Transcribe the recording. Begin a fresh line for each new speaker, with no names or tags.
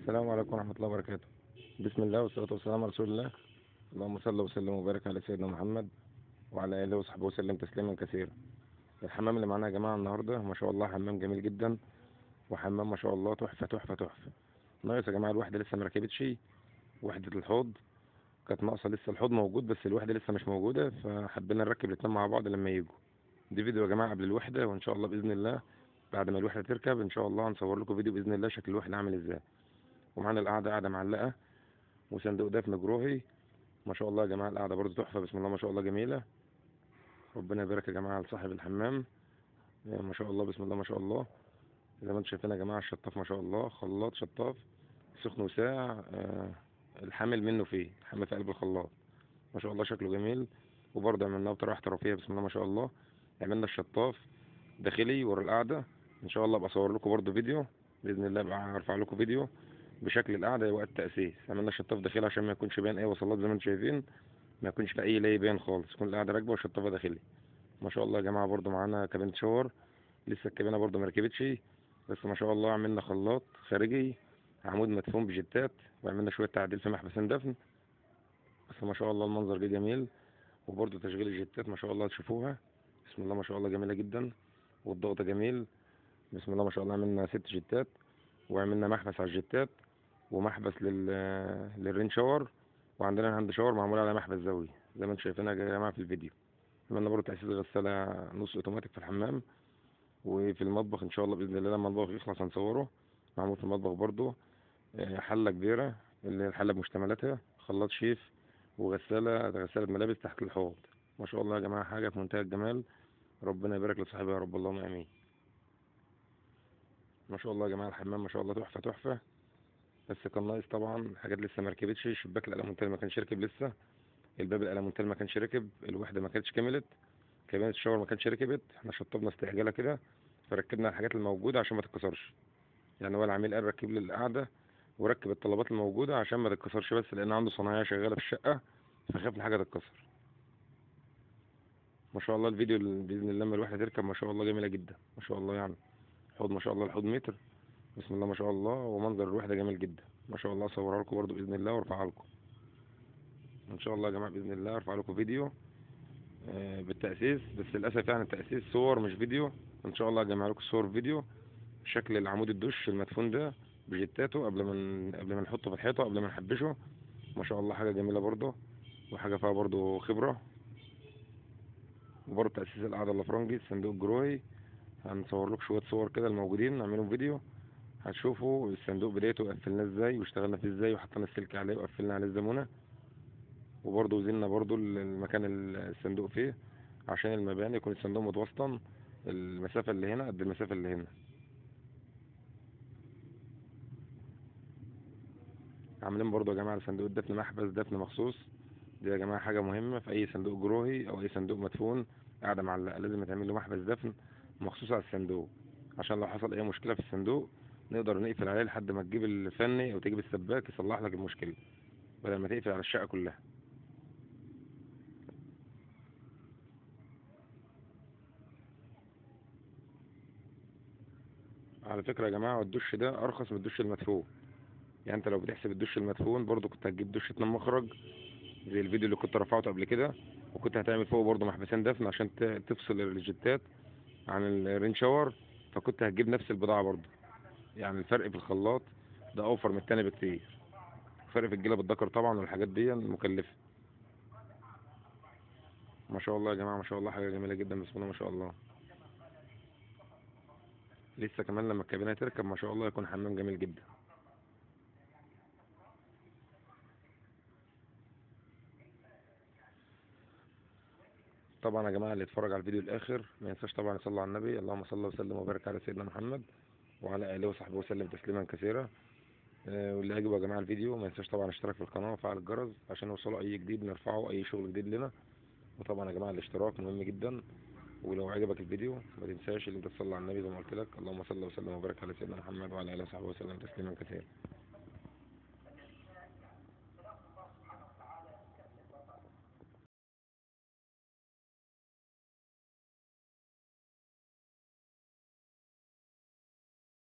السلام عليكم ورحمة الله وبركاته. بسم الله والصلاة والسلام على رسول الله. اللهم صل وسلم وبارك على سيدنا محمد وعلى آله وصحبه وسلم تسليما كثيرا. الحمام اللي معانا يا جماعة النهاردة ما شاء الله حمام جميل جدا، وحمام ما شاء الله تحفة تحفة تحفة. ناقص يا جماعة الواحدة لسه مركبتش، وحدة الحوض كانت ناقصة، لسه الحوض موجود بس الوحدة لسه مش موجودة، فحبينا نركب الاتنين مع بعض لما يجوا. دي فيديو يا جماعة قبل الوحدة، وإن شاء الله بإذن الله بعد ما الوحدة تركب إن شاء الله هنصور لكم فيديو بإذن الله شكل الوحدة عامل إزاي. ومعانا القعدة قاعدة معلقة، وصندوق دفن جروهي ما شاء الله يا جماعه. القعده برضو تحفه، بسم الله ما شاء الله جميله. ربنا يبارك يا جماعه لصاحب الحمام. ما شاء الله بسم الله ما شاء الله. زي ما انتم شايفين يا جماعه الشطاف ما شاء الله، خلاط شطاف سخن وساقع. الحامل منه فيه، الحامل في قلب الخلاط ما شاء الله شكله جميل. وبرضه عملناه بطريقه احترافيه بسم الله ما شاء الله. عملنا الشطاف داخلي ورا القعده، ان شاء الله ابقى اصور لكم برضه فيديو باذن الله، ابقى ارفع لكم فيديو بشكل القعده وقت التاسيس. عملنا الشطاف داخلي عشان ما يكونش باين اي وصلات زي ما انتم شايفين، ما يكونش في اي لي باين خالص، تكون القعده راكبه والشطافه داخلي. ما شاء الله يا جماعه. برضو معانا كابينه شاور، لسه الكابينه برضو ما ركبتش، بس ما شاء الله عملنا خلاط خارجي، عمود مدفون بجتات، وعملنا شويه تعديل في محبسين دفن. بس ما شاء الله المنظر جه جميل. وبرضو تشغيل الجتات ما شاء الله تشوفوها بسم الله ما شاء الله جميله جدا، والضغط جميل بسم الله ما شاء الله. عملنا 6 جتات، وعملنا محبس على الجتات، ومحبس للرين شاور، وعندنا الهاند شاور معمول على محبس زاوية زي ما انتم شايفينها يا جماعة في الفيديو. عملنا برضه تأسيس غسالة نص اوتوماتيك في الحمام. وفي المطبخ ان شاء الله بإذن الله لما المطبخ يخلص هنصوره. معمول في المطبخ برضه حلة كبيرة اللي هي الحلة بمشتملاتها، خلاط شيف، وغسالة غسالة ملابس تحت الحوض. ما شاء الله يا جماعة حاجة في منتهى الجمال. ربنا يبارك لصاحبها يا رب، اللهم امين. ما شاء الله يا جماعة الحمام ما شاء الله تحفة تحفة. بس كان ناقص طبعا حاجات لسه ما ركبتش. شباك الالومنتال ما كانش راكب لسه، الباب الالومنتال ما كانش راكب، الوحده ما كانتش كملت، كابينه الشاور ما كانتش ركبت. احنا شطبنا استعجاله كده، فركبنا الحاجات الموجوده عشان ما تتكسرش. يعني هو العميل قال ركب لي القعده وركب الطلبات الموجوده عشان ما تتكسرش، بس لان عنده صنايعيه شغاله في الشقه فخاف الحاجه تتكسر. ما شاء الله الفيديو باذن الله لما الوحده تركب ما شاء الله جميله جدا ما شاء الله. يعني الحوض ما شاء الله الحوض متر بسم الله ما شاء الله، ومنظر الوحده جميل جدا ما شاء الله. اصورها لكم برضو باذن الله وارفعها لكم ان شاء الله يا جماعه. باذن الله ارفع لكم فيديو بالتأسيس، بس للأسف يعني التأسيس صور مش فيديو. إن شاء الله هجمع لكم صور فيديو شكل العمود الدش المدفون ده بجتاته قبل ما نحطه في الحيطة، قبل ما نحبشه. ما شاء الله حاجة جميلة برضه، وحاجة فيها برضه خبرة. وبرضه تأسيس القعدة الأفرنجي الصندوق الجروهي، هنصور لكم شوية صور كده الموجودين نعملهم فيديو. هتشوفوا الصندوق بدايته قفلناه ازاي واشتغلنا فيه ازاي، وحطينا السلك عليه وقفلنا عليه الزمونة. وبرضه وزلنا برضه المكان الصندوق فيه عشان المباني يكون الصندوق متوسطن، المسافة اللي هنا قد المسافة اللي هنا. عاملين برضه يا جماعة صندوق الدفن محبس دفن مخصوص. دي يا جماعة حاجة مهمة في أي صندوق جروهي أو أي صندوق مدفون قاعدة معلقة، لازم يتعمل له محبس دفن مخصوص على الصندوق، عشان لو حصل أي مشكلة في الصندوق نقدر نقفل عليه لحد ما تجيب الفني أو تجيب السباك يصلح لك المشكلة، بدل ما تقفل على الشقة كلها. على فكرة يا جماعة الدش ده أرخص من الدش المدفون. يعني أنت لو بتحسب الدش المدفون برضه كنت هتجيب دش 2 مخرج زي الفيديو اللي كنت رفعته قبل كده، وكنت هتعمل فوق برضه محبسين دفن عشان تفصل الجتات عن الرين شاور، فكنت هتجيب نفس البضاعة برضه. يعني الفرق في الخلاط ده أوفر من التاني بكتير. فرق في الجلب الذكر طبعا والحاجات دي مكلفة. ما شاء الله يا جماعة ما شاء الله حاجة جميلة جدا بسم الله ما شاء الله. لسه كمان لما الكابينة تركب ما شاء الله يكون حمام جميل جدا. طبعا يا جماعة اللي يتفرج على الفيديو الآخر ما ينساش طبعا يصلي على النبي، اللهم صل وسلم وبارك على سيدنا محمد وعلى آله وصحبه وسلم تسليما كثيرا. واللي عجبه يا جماعة الفيديو ما ينساش طبعا اشترك في القناة وفعل الجرس عشان يوصلوا أي جديد نرفعه، أي شغل جديد لنا. وطبعا يا جماعة الاشتراك مهم جدا. ولو عجبك الفيديو ما تنساش ان انت تصلي على النبي زي ما قلت لك، اللهم صل وسلم وبارك على سيدنا محمد وعلى اله وصحبه وسلم تسليما كثيرا.